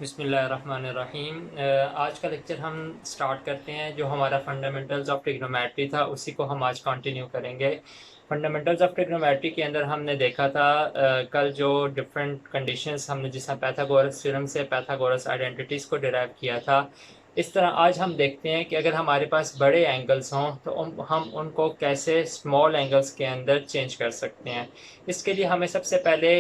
बिस्मिल्लाहिर्रहमानिर्रहीम। आज का लेक्चर हम स्टार्ट करते हैं। जो हमारा फंडामेंटल्स ऑफ ट्रिग्नोमेट्री था उसी को हम आज कंटिन्यू करेंगे। फंडामेंटल्स ऑफ ट्रिग्नोमेट्री के अंदर हमने देखा था कल जो डिफरेंट कंडीशंस हमने जिसमें पैथागोरस थ्योरम से पैथागोरस आइडेंटिटीज़ को डिराइव किया था। इस तरह आज हम देखते हैं कि अगर हमारे पास बड़े एंगल्स हों तो हम उनको कैसे स्मॉल एंगल्स के अंदर चेंज कर सकते हैं। इसके लिए हमें सबसे पहले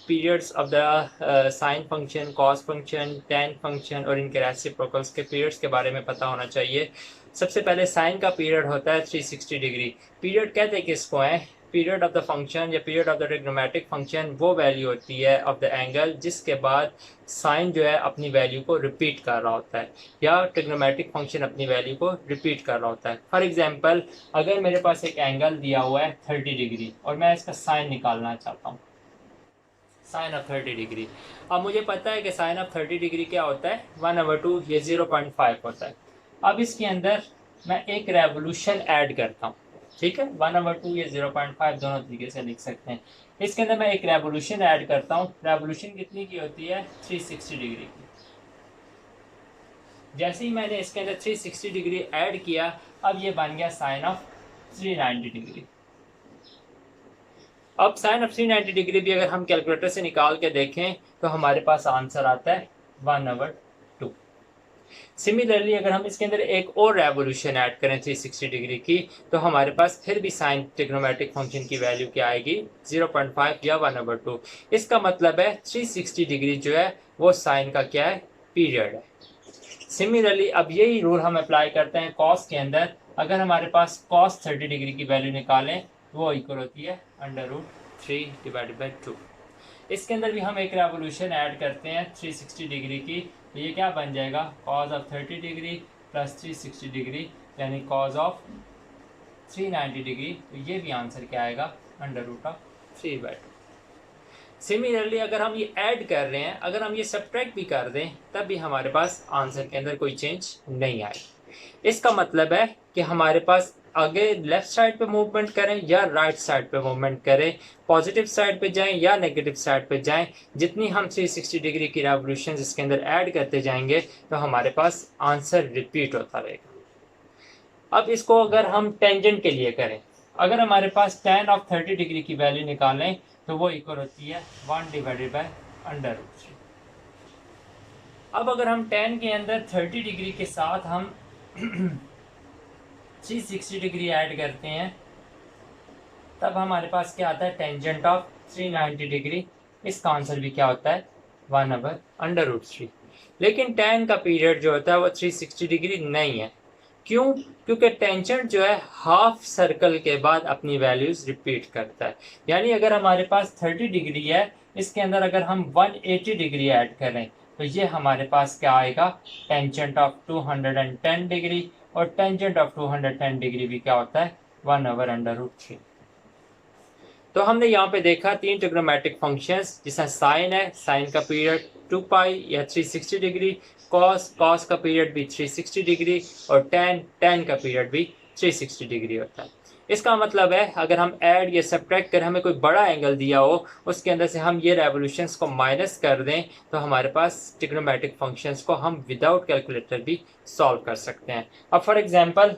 periods of the sine function, cos function, ten function और इनके रेसिप्रोकल्स के पीरियड्स के बारे में पता होना चाहिए। सबसे पहले साइन का पीरियड होता है 360 डिग्री। पीरियड कहते हैं किसको है? पीरियड ऑफ द फंक्शन या period of the trigonometric function वो वैल्यू होती है ऑफ द एंगल जिसके बाद साइन जो है अपनी वैल्यू को रिपीट कर रहा होता है या ट्रिग्नोमेट्रिक फंक्शन अपनी वैल्यू को रिपीट कर रहा होता है। फॉर एग्जांपल, अगर मेरे पास एक एंगल दिया हुआ है 30 डिग्री और मैं इसका साइन निकालना चाहता हूँ, साइन ऑफ 30 डिग्री। अब मुझे पता है कि साइन ऑफ 30 डिग्री क्या होता है, 1/2, ये 0.5 होता है। अब इसके अंदर मैं एक रेवोल्यूशन ऐड करता हूँ, ठीक है। 1/2 या 0.5 दोनों तरीके से लिख सकते हैं। इसके अंदर मैं एक रेवोल्यूशन ऐड करता हूँ। रेवोल्यूशन कितनी की होती है? 360 डिग्री की। जैसे ही मैंने इसके अंदर 360 डिग्री ऐड किया, अब ये बन गया साइन ऑफ 390 डिग्री। अब साइन ऑफ 390 डिग्री भी अगर हम कैलकुलेटर से निकाल के देखें तो हमारे पास आंसर आता है 1/2। सिमिलरली अगर हम इसके अंदर एक और रेवोल्यूशन ऐड करें 360 डिग्री की, तो हमारे पास फिर भी साइन ट्रिग्नोमेट्रिक फंक्शन की वैल्यू क्या आएगी? 0.5 या 1/2। इसका मतलब है 360 डिग्री जो है वो साइन का क्या है? पीरियड है। सिमिलरली अब यही रूल हम अप्लाई करते हैं कॉस के अंदर। अगर हमारे पास कॉस 30 डिग्री की वैल्यू निकालें वो इक्वल होती है √3/2। इसके अंदर भी हम एक रेवोल्यूशन ऐड करते हैं 360 डिग्री की, तो ये क्या बन जाएगा? Cos of 30 degree plus 360 degree यानी कॉस ऑफ 390 डिग्री। तो ये भी आंसर क्या आएगा? √3/2। सिमिलरली अगर हम ये ऐड कर रहे हैं, अगर हम ये सब्ट्रैक्ट भी कर दें तब भी हमारे पास आंसर के अंदर कोई चेंज नहीं आएगी। इसका मतलब है कि हमारे पास आगे लेफ्ट साइड पे मूवमेंट करें या राइट साइड पे मूवमेंट करें, पॉजिटिव साइड पे जाएं या नेगेटिव साइड पे जाएं, जितनी हम 360 डिग्री की रेवोल्यूशन इसके अंदर ऐड करते जाएंगे तो हमारे पास आंसर रिपीट होता रहेगा। अब इसको अगर हम टेंजेंट के लिए करें, अगर हमारे पास tan ऑफ 30 डिग्री की वैल्यू निकालें तो वो इक्वल होती है 1/√3। अब अगर हम tan के अंदर 30 डिग्री के साथ हम 360 डिग्री ऐड करते हैं तब हमारे पास क्या आता है? Tangent of 390 degree. इसका आंसर भी क्या होता है? 1/√3। लेकिन tan का पीरियड जो होता है वो 360 डिग्री नहीं है। क्यों? क्योंकि टेंजेंट जो है हाफ सर्कल के बाद अपनी वैल्यूज रिपीट करता है। यानी अगर हमारे पास 30 डिग्री है, इसके अंदर अगर हम 180 डिग्री ऐड करें तो ये हमारे पास क्या आएगा? Tangent of 210 degree. और टेंजेंट ऑफ 210 डिग्री भी क्या होता है? 1/√3। तो हमने यहाँ पे देखा तीन ट्रिग्नोमेट्रिक फंक्शंस, जिसमें साइन है, साइन का पीरियड 2π या 360 डिग्री, कॉस का पीरियड भी 360 डिग्री और टेन का पीरियड भी 360 डिग्री होता है। इसका मतलब है अगर हम ऐड या सब्ट्रैक्ट कर हमें कोई बड़ा एंगल दिया हो, उसके अंदर से हम ये रेवोल्यूशंस को माइनस कर दें तो हमारे पास ट्रिग्नोमेट्रिक फंक्शंस को हम विदाउट कैलकुलेटर भी सॉल्व कर सकते हैं। अब फॉर एग्जांपल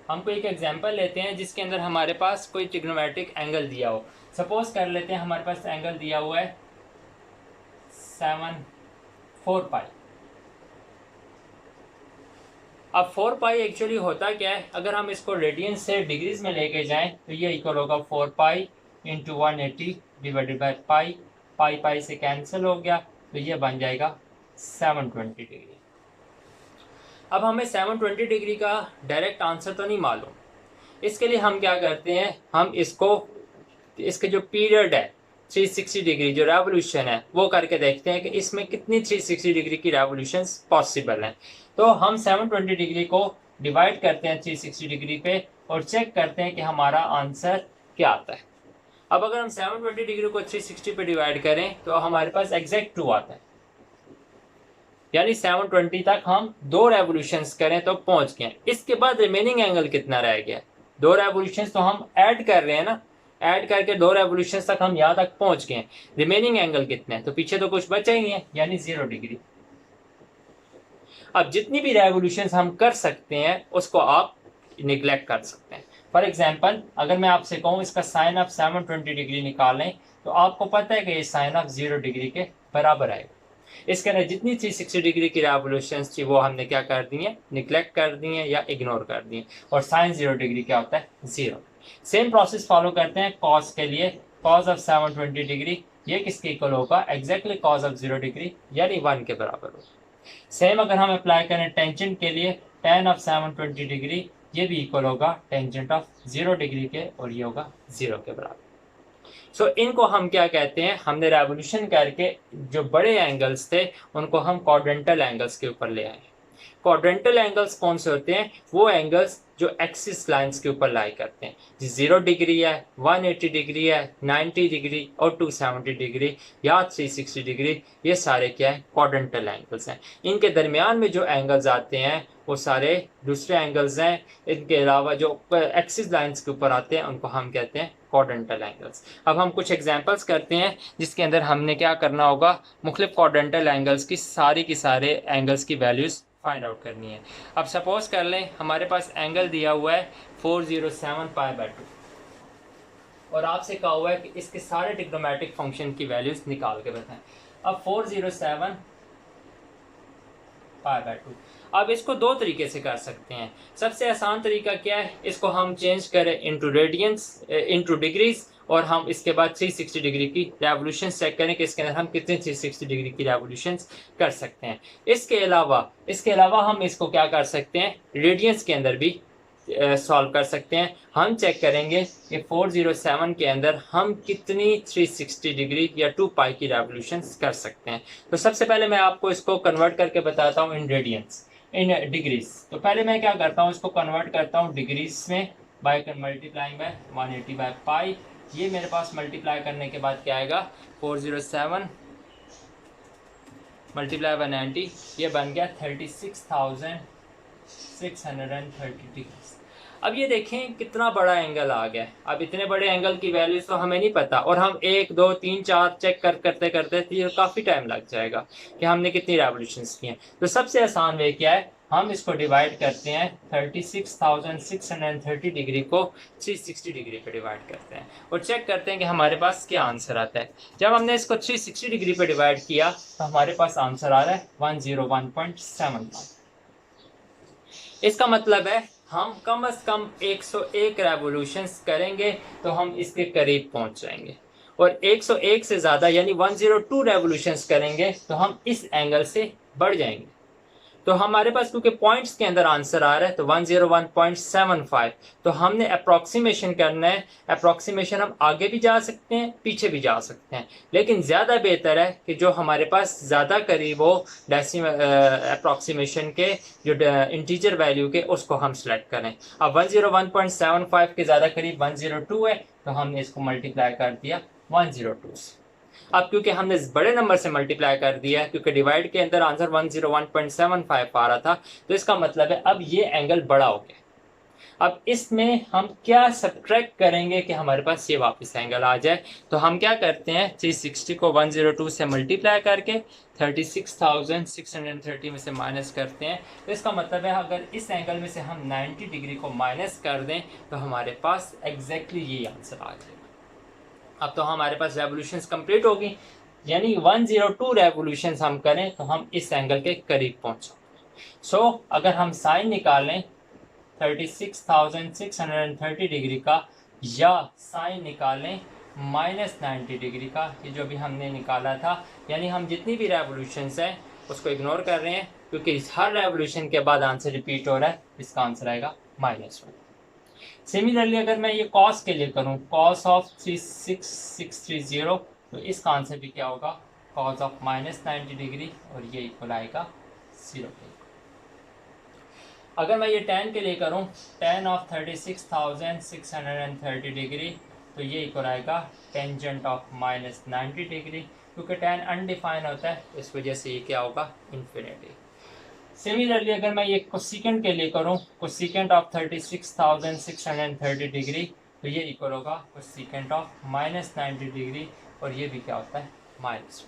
हम कोई एक एग्जांपल लेते हैं जिसके अंदर हमारे पास कोई ट्रिग्नोमेट्रिक एंगल दिया हो। सपोज कर लेते हैं हमारे पास एंगल दिया हुआ है 4π। अब 4π एक्चुअली होता क्या है? अगर हम इसको रेडियंस से डिग्रीज में लेके जाएं तो ये इक्वल होगा 4π × 180 डिवाइडेड बाई पाई। पाई से कैंसिल हो गया तो ये बन जाएगा 720 डिग्री। अब हमें 720 डिग्री का डायरेक्ट आंसर तो नहीं मालूम। इसके लिए हम क्या करते हैं, हम इसके जो पीरियड है 360 डिग्री जो रेवोल्यूशन है वो करके देखते हैं कि इसमें कितनी 360 डिग्री की रेवोल्यूशंस पॉसिबल हैं। तो हम 720 डिग्री को डिवाइड करते हैं 360 डिग्री पे और चेक करते हैं कि हमारा आंसर क्या आता है। अब अगर हम 720 डिग्री को 360 पे डिवाइड करें तो हमारे पास एग्जैक्ट 2 आता है। यानी 720 तक हम 2 रेवोल्यूशंस करें तो पहुंच गए। इसके बाद रिमेनिंग एंगल कितना रह गया? 2 रेवोल्यूशंस तो हम ऐड कर रहे हैं ना, ऐड करके 2 रेवोल्यूशंस तक हम यहाँ तक पहुंच गए। रिमेनिंग एंगल कितने हैं? तो पीछे तो कुछ बचा ही नहीं है, यानी 0 डिग्री। अब जितनी भी रेवोल्यूशंस हम कर सकते हैं उसको आप निगलेक्ट कर सकते हैं। फॉर एग्जाम्पल, अगर मैं आपसे कहूँ इसका साइन ऑफ 720 डिग्री निकालें, तो आपको पता है कि ये साइन ऑफ 0 डिग्री के बराबर आएगा। इसके अंदर जितनी 360 डिग्री की रेवोल्यूशंस थी वो हमने क्या कर दी है? निगलेक्ट कर दी है या इग्नोर कर दी है। और साइन 0 डिग्री क्या होता है? 0। सेम प्रोसेस फॉलो करते हैं कॉस के लिए। कॉस ऑफ 720 डिग्री ये किसके इक्वल होगा? एग्जैक्टली कॉस ऑफ 0 डिग्री, यानी 1 के बराबर होगा। सेम अगर हम अप्लाई करें टेंजेंट के लिए, tan ऑफ 720 डिग्री ये भी इक्वल होगा टेंजेंट ऑफ 0 डिग्री के, और ये होगा 0 के बराबर। सो इनको हम क्या कहते हैं? हमने रेवोल्यूशन करके जो बड़े एंगल्स थे उनको हम क्वाड्रेंटल एंगल्स के ऊपर ले आए। क्वाड्रेंटल एंगल्स कौन से होते हैं? वो एंगल्स जो एक्सिस लाइंस के ऊपर लाई करते हैं। 0 डिग्री है, 180 डिग्री है, 90 डिग्री और 270 डिग्री या 360 डिग्री, ये सारे क्या है? क्वाड्रेंटल एंगल्स हैं। इनके दरमियान में जो एंगल्स आते हैं वो सारे दूसरे एंगल्स हैं। इनके अलावा जो एक्सिस लाइंस के ऊपर आते हैं उनको हम कहते हैं क्वाड्रेंटल एंगल्स। अब हम कुछ एग्जांपल्स करते हैं जिसके अंदर हमने क्या करना होगा? मुख्तलिफ क्वाड्रेंटल एंगल्स की सारे एंगल्स की वैल्यूज़ फाइंड आउट करनी है। अब सपोज कर लें हमारे पास एंगल दिया हुआ है 407 π/2 और आपसे कहा हुआ है कि इसके सारे ट्रिग्नोमेट्रिक फंक्शन की वैल्यूज निकाल के बताएं। अब 407 π/2, अब इसको दो तरीके से कर सकते हैं। सबसे आसान तरीका क्या है? इसको हम चेंज करें इनटू रेडियंस, इनटू डिग्रीज, और हम इसके बाद 360 डिग्री की रेवोल्यूशन चेक करें कि इसके अंदर हम कितने 360 डिग्री की रेवोल्यूशन कर सकते हैं। इसके अलावा हम इसको क्या कर सकते हैं? रेडियंस के अंदर भी सॉल्व कर सकते हैं। हम चेक करेंगे कि 407 के अंदर हम कितनी 360 डिग्री या 2 पाई की रेवोल्यूशन कर सकते हैं। तो सबसे पहले मैं आपको इसको कन्वर्ट करके बताता हूँ इन रेडियंस, इन डिग्रीज। तो पहले मैं क्या करता हूँ? इसको कन्वर्ट करता हूँ डिग्रीज में by multiplying by 180 by pi. ये मेरे पास मल्टीप्लाई करने के बाद क्या आएगा? 407 मल्टीप्लाई बाय 90, ये बन गया 36,630 डिग्री। अब ये देखें कितना बड़ा एंगल आ गया। अब इतने बड़े एंगल की वैल्यूज तो हमें नहीं पता, और हम 1 2 3 4 चेक करते करते तो काफ़ी टाइम लग जाएगा कि हमने कितनी रेवोल्यूशंस की हैं। तो सबसे आसान वे क्या है? हम इसको डिवाइड करते हैं 36,630 डिग्री को 360 डिग्री पे डिवाइड करते हैं और चेक करते हैं कि हमारे पास क्या आंसर आता है। जब हमने इसको 360 डिग्री पे डिवाइड किया तो हमारे पास आंसर आ रहा है 101.7। इसका मतलब है हम कम से कम 101 रेवोल्यूशंस करेंगे तो हम इसके करीब पहुंच जाएंगे, और 101 से ज़्यादा यानी 102 रेवोल्यूशंस करेंगे तो हम इस एंगल से बढ़ जाएंगे। तो हमारे पास क्योंकि पॉइंट्स के अंदर आंसर आ रहा है तो 101.75, तो हमने अप्रॉक्सीमेशन करना है। अप्रॉक्सीमेशन हम आगे भी जा सकते हैं, पीछे भी जा सकते हैं, लेकिन ज़्यादा बेहतर है कि जो हमारे पास ज़्यादा करीब हो डेसिमल अप्रॉक्सीमेशन के, जो इंटीजर वैल्यू के, उसको हम सेलेक्ट करें। अब 101.75 के ज़्यादा करीब 102 है तो हमने इसको मल्टीप्लाई कर दिया 102 से। अब क्योंकि हमने बड़े नंबर से मल्टीप्लाई कर दिया है, क्योंकि डिवाइड के अंदर आंसर 101.75 आ रहा था, तो इसका मतलब है अब ये एंगल बड़ा हो गया। अब इसमें हम क्या सब्ट्रैक्ट करेंगे कि हमारे पास ये वापस एंगल आ जाए? तो हम क्या करते हैं? 360 को 102 से मल्टीप्लाई करके 36,630 में से माइनस करते हैं। तो इसका मतलब है अगर इस एंगल में से हम 90 डिग्री को माइनस कर दें तो हमारे पास एग्जैक्टली ये आंसर आ जाएगा। अब तो हमारे पास रेवोल्यूशंस कंप्लीट होगी, यानी 102 रेवोल्यूशंस हम करें तो हम इस एंगल के करीब पहुंचेंगे। सो अगर हम साइन निकालें 36,630 डिग्री का, या साइन निकालें -90 डिग्री का, ये जो भी हमने निकाला था, यानी हम जितनी भी रेवोल्यूशंस हैं उसको इग्नोर कर रहे हैं क्योंकि हर रेवोल्यूशन के बाद आंसर रिपीट हो रहा है। इसका आंसर आएगा -1। सिमिलरली अगर मैं ये कॉस के लिए करूं, कॉस ऑफ 36630, तो इसका आंसर भी क्या होगा? कॉस ऑफ -90 डिग्री, और ये इक्वल आएगा 0 के। अगर मैं ये tan के लिए करूं, tan ऑफ 36,630 डिग्री, तो ये इक्वल आएगा टेंजेंट ऑफ -90 डिग्री। क्योंकि tan अनडिफाइन होता है, इस वजह से ये क्या होगा, इन्फिनिटी। सिमिलरली अगर मैं ये कोसेकेंट के लिए करूँ, कोसेकेंट ऑफ 36,630 डिग्री, तो ये इक्वल होगा कोसेकेंट ऑफ -90 डिग्री, और ये भी क्या होता है, -1।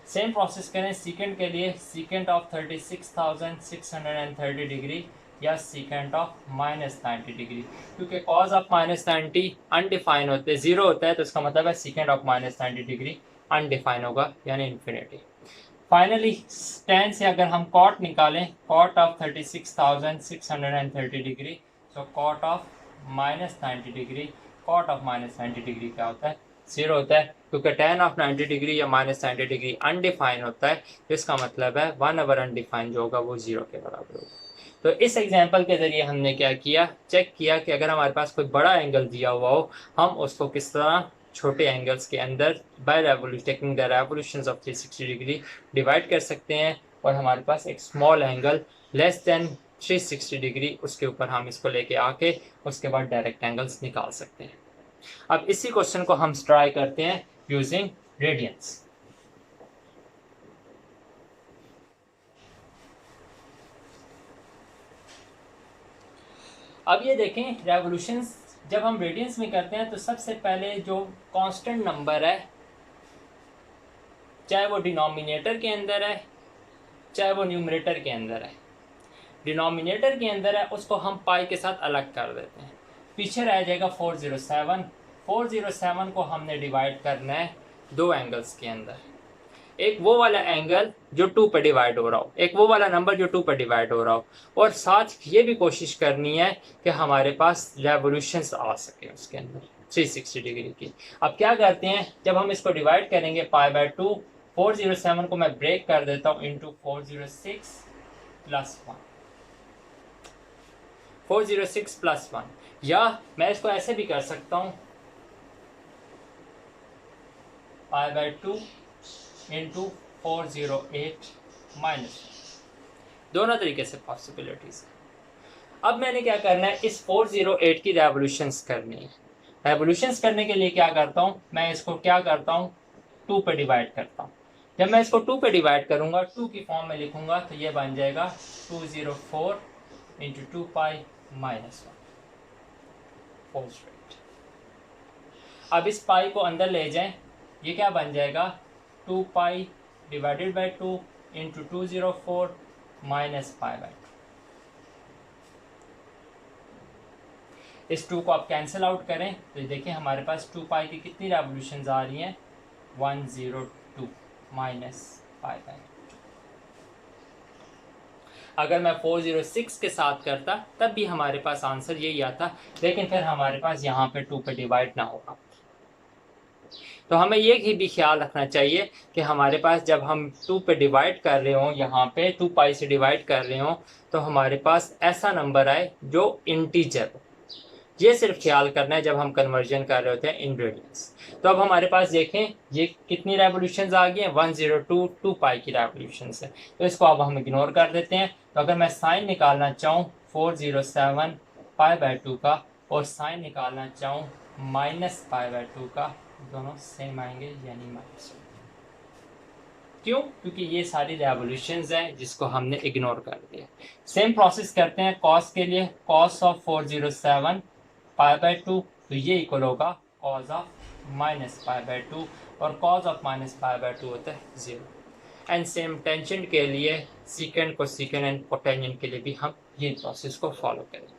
सेम प्रोसेस करें सीकेंट के लिए, सीकेंट ऑफ 36,630 डिग्री या सीकेंट ऑफ -90 डिग्री, क्योंकि कॉज ऑफ -90 अनडिफाइन होते हैं, 0 होता है, तो इसका मतलब है सीकेंट ऑफ -90 डिग्री अनडिफाइन होगा, यानी इन्फिनिटी। फाइनली tan से अगर हम कॉट निकालें, कॉट ऑफ 36,630 डिग्री, तो cot of -90 degree, cot of -90 degree क्या होता है, 0 होता है, क्योंकि tan ऑफ 90 डिग्री या -90 डिग्री अनडिफाइन होता है, जिसका मतलब है 1/, अनडिफाइन जो होगा वो 0 के बराबर होगा। तो इस एग्जांपल के ज़रिए हमने क्या किया, चेक किया कि अगर हमारे पास कोई बड़ा एंगल दिया हुआ हो, हम उसको किस तरह छोटे एंगल्स के अंदर by taking the revolutions of 360 degree divide कर सकते हैं, और हमारे पास एक small angle less than 360 degree, उसके ऊपर हम इसको लेके आके उसके बाद डायरेक्ट एंगल्स निकाल सकते हैं। अब इसी क्वेश्चन को हम ट्राई करते हैं यूजिंग रेडियंस। अब ये देखें, रेवोल्यूशंस जब हम रेडियंस में करते हैं तो सबसे पहले जो कांस्टेंट नंबर है, चाहे वो डिनोमिनेटर के अंदर है चाहे वो न्यूमरेटर के अंदर है, डिनोमिनेटर के अंदर है उसको हम पाई के साथ अलग कर देते हैं, पीछे रह जाएगा 407। 407 को हमने डिवाइड करना है दो एंगल्स के अंदर, एक वो वाला एंगल जो 2 पर डिवाइड हो रहा हो, एक वो वाला नंबर जो 2 पर डिवाइड हो रहा हो, और साथ ये भी कोशिश करनी है कि हमारे पास रेवोल्यूशंस आ सके उसके अंदर 360 डिग्री की। अब क्या करते हैं, जब हम इसको डिवाइड करेंगे π/2, 407 को मैं ब्रेक कर देता हूँ इंटू 406 प्लस 1, 406 प्लस 1, या मैं इसको ऐसे भी कर सकता हूँ π/2 इंटू 408 माइनस, दोनों तरीके से पॉसिबिलिटीज। अब मैंने क्या करना है, इस 408 की रेवोल्यूशंस करनी है। रेवोल्यूशंस करने के लिए क्या करता हूँ, मैं इसको क्या करता हूँ 2 पे डिवाइड करता हूँ। जब मैं इसको 2 पे डिवाइड करूंगा, 2 की फॉर्म में लिखूंगा, तो ये बन जाएगा 204 into 2 pi minus 1 whole straight. अब इस पाई को अंदर ले जाएं, ये क्या बन जाएगा 2 pi divided by 2 into 204 minus π/2। इस 2 को आप कैंसिल आउट करें तो देखिए हमारे पास 2 पाई की कितनी रेवोल्यूशंस आ रही हैं, 102 माइनस π/2। अगर मैं 406 के साथ करता तब भी हमारे पास आंसर यही आता, लेकिन फिर हमारे पास यहाँ पे 2 पे डिवाइड ना होगा। तो हमें ये भी ख्याल रखना चाहिए कि हमारे पास जब हम 2 पे डिवाइड कर रहे हों, यहाँ पे 2 पाई से डिवाइड कर रहे हों, तो हमारे पास ऐसा नंबर आए जो इंटीजर हो। ये सिर्फ ख्याल करना है जब हम कन्वर्जन कर रहे होते हैं इन रेडियंस। तो अब हमारे पास देखें ये कितनी रेवोल्यूशंस आ गई हैं, 102 2 पाई की रेवोल्यूशंस है, तो इसको अब हम इग्नोर कर देते हैं। तो अगर मैं साइन निकालना चाहूँ 407 π/2 का, और साइन निकालना चाहूँ माइनस π/2 का, दोनों सेम आएंगे यानी माइनस। क्यों? क्योंकि ये सारी रेवोल्यूशंस हैं जिसको हमने इग्नोर कर दिया। सेम प्रोसेस करते हैं कॉस के लिए, कॉस ऑफ 407 π/2, तो ये इक्वल होगा कॉस ऑफ माइनस π/2, और कॉस ऑफ माइनस π/2 होता है 0। एंड सेम टेंजेंट के लिए सीकेंड को सीकेंड एंड कोटेंजेंट के लिए भी हम ये प्रोसेस को फॉलो करेंगे।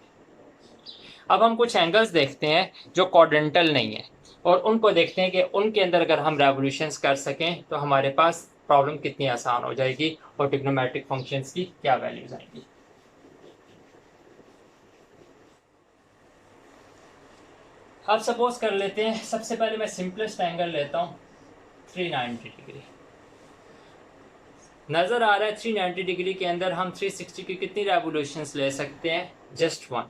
अब हम कुछ एंगल्स देखते हैं जो क्वाड्रेंटल नहीं है, और उनको देखते हैं कि उनके अंदर अगर हम रेवोल्यूशंस कर सकें तो हमारे पास प्रॉब्लम कितनी आसान हो जाएगी और ट्रिग्नोमेट्रिक फंक्शंस की क्या वैल्यूज आएंगी। अब सपोज कर लेते हैं, सबसे पहले मैं सिंपलेस्ट एंगल लेता हूँ 390 डिग्री। नज़र आ रहा है 390 डिग्री के अंदर हम 360 की कितनी रेवोल्यूशंस ले सकते हैं, जस्ट 1।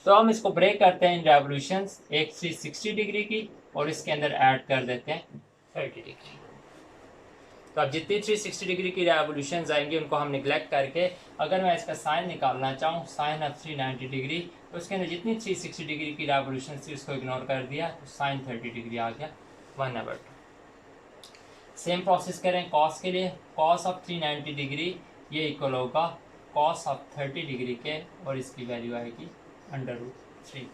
तो हम इसको ब्रेक करते हैं इन रेवोल्यूशंस, एक 360 डिग्री की और इसके अंदर ऐड कर देते हैं 30 डिग्री। तो अब जितनी 360 डिग्री की रेवोल्यूशंस आएंगी उनको हम निगलेक्ट करके, अगर मैं इसका साइन निकालना चाहूँ, साइन ऑफ 390 डिग्री, तो उसके अंदर जितनी 360 डिग्री की रेवोल्यूशन थी उसको इग्नोर कर दिया, तो साइन 30 डिग्री आ गया 1/2। सेम प्रोसेस करें कॉस के लिए, कॉस ऑफ 390 डिग्री ये इक्वल होगा कॉस ऑफ 30 डिग्री के, और इसकी वैल्यू आएगी √3।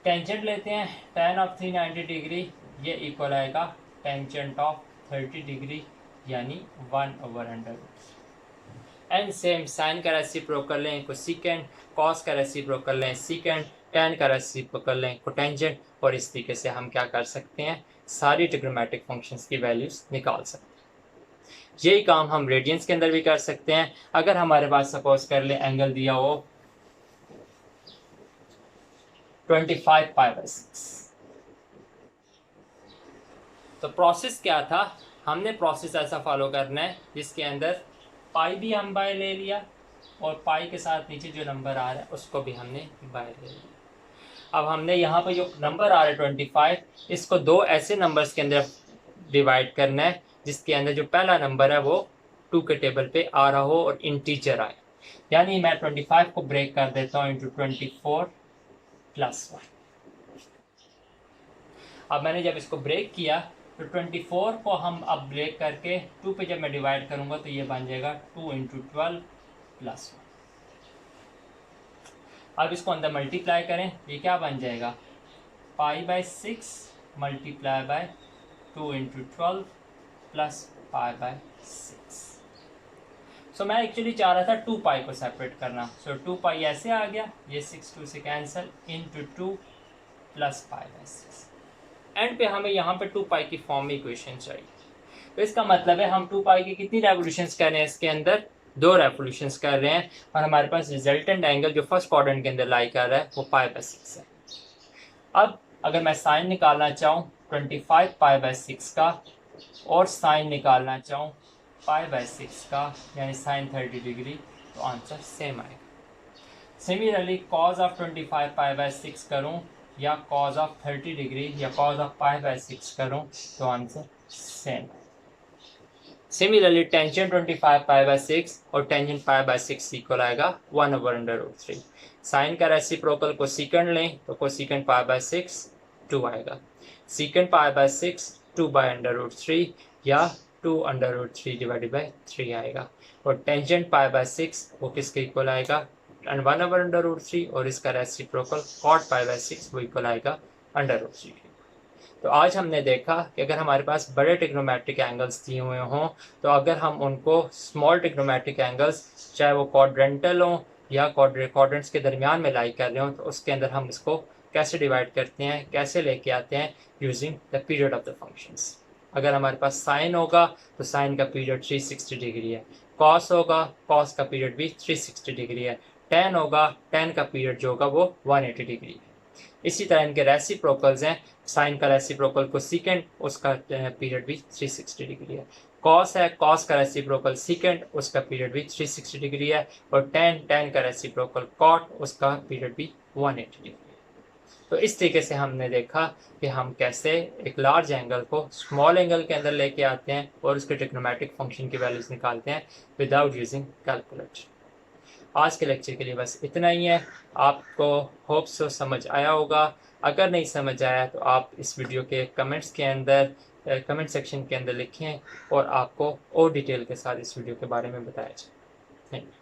टेंजेंट लेते हैं, tan ऑफ 390 डिग्री ये इक्वल आएगा टेंजेंट ऑफ 30 डिग्री यानी 1/√3। एंड सेम साइन का रेसिप्रोकल लें कोसेकेंट, कॉस का रेसिप्रोकल लें सीकेंट, tan का रेसिप्रोकल लें कोटेंजेंट, और इस तरीके से हम क्या कर सकते हैं, सारी ट्रिग्नोमेट्रिक फंक्शंस की वैल्यूज निकाल सकते हैं। यही काम हम रेडियंस के अंदर भी कर सकते हैं। अगर हमारे पास सपोज कर ले एंगल दिया हो 25π/6, तो प्रोसेस क्या था, हमने प्रोसेस ऐसा फॉलो करना है जिसके अंदर पाई भी हम बाय ले लिया और पाई के साथ नीचे जो नंबर आ रहा है उसको भी हमने बाय ले लिया। अब हमने यहाँ पर जो नंबर आ रहा है 25, इसको दो ऐसे नंबर्स के अंदर डिवाइड करना है जिसके अंदर जो पहला नंबर है वो 2 के टेबल पे आ रहा हो और इंटीजर आए। यानी मैं 25 को ब्रेक कर देता हूँ इंटू 24 + 1। अब मैंने जब इसको ब्रेक किया तो 24 को हम अब ब्रेक करके 2 पे जब मैं डिवाइड करूंगा तो ये बन जाएगा 2 × 12 + 1। अब इसको अंदर मल्टीप्लाई करें, ये क्या बन जाएगा π/6 मल्टीप्लाई बाय 2 × 12 + π/6। सो मैं एक्चुअली चाह रहा था 2π को सेपरेट करना, सो 2π ऐसे आ गया, ये 6 2 से कैंसिल इंटू 2 + π/6। एंड पे हमें यहाँ पे 2π की फॉर्म में इक्वेशन चाहिए। तो इसका मतलब है हम 2π की कितनी रेवोल्यूशंस कर रहे हैं, इसके अंदर 2 रेवोल्यूशंस कर रहे हैं, और हमारे पास रिजल्टेंट एंगल जो फर्स्ट क्वाड्रेंट के अंदर लाई कर रहा है वो π/6 है। अब अगर मैं साइन निकालना चाहूँ 25π/6 का और साइन निकालना चाहूँ π/6 का यानी साइन 30 डिग्री, तो आंसर सेम आएगा। सिमिलरली कॉज ऑफ 25π/6 करूँ या कॉज ऑफ 30 डिग्री या कॉज ऑफ π/6 करूँ तो आंसर सेम है। सिमिलरली टेंजेंट 25π/6 और टेंजेंट π/6 इक्वल आएगा 1/√3। साइन का रेसिप्रोकल कोसेकेंट लें तो कोसेकेंट π/6 2 आएगा, सेकेंट π/6 2/√3 या 2/√3 डिवाइडेड बाई 3 आएगा, और टेंजेंट π/6 वो किसके इक्वल आएगा 1/√3, और इसका रेसिप्रोकल cot π/6 वो इक्वल आएगा √3। तो आज हमने देखा कि अगर हमारे पास बड़े ट्रिग्नोमेट्रिक एंगल्स दिए हुए हों तो अगर हम उनको स्मॉल ट्रिग्नोमेट्रिक एंगल्स चाहे वो क्वाड्रेंटल हों या क्वाड्रेंट्स के दरमियान में लाई कर रहे हों तो उसके अंदर हम इसको कैसे डिवाइड करते हैं, कैसे लेके आते हैं using the period of the functions. अगर हमारे पास साइन होगा तो साइन का पीरियड 360 डिग्री है, कॉस होगा कॉस का पीरियड भी 360 डिग्री है, tan होगा tan का पीरियड जो होगा वो 180 डिग्री है। इसी तरह इनके रेसिप्रोकल्स हैं, साइन का रेसिप्रोकल कोसेकेंट उसका पीरियड भी 360 डिग्री है, कॉस है कॉस का रेसिप्रोकल सीकेंट उसका पीरियड भी 360 डिग्री है, और tan का रेसिप्रोकल कॉट उसका पीरियड भी 180 डिग्री है। तो इस तरीके से हमने देखा कि हम कैसे एक लार्ज एंगल को स्मॉल एंगल के अंदर लेके आते हैं और उसके ट्रिग्नोमेट्रिक फंक्शन की वैल्यूज निकालते हैं विदाउट यूजिंग कैलकुलेटर। आज के लेक्चर के लिए बस इतना ही है। आपको होप सो समझ आया होगा। अगर नहीं समझ आया तो आप इस वीडियो के कमेंट्स के अंदर कमेंट सेक्शन के अंदर लिखें और आपको और डिटेल के साथ इस वीडियो के बारे में बताया जाए। Thank you.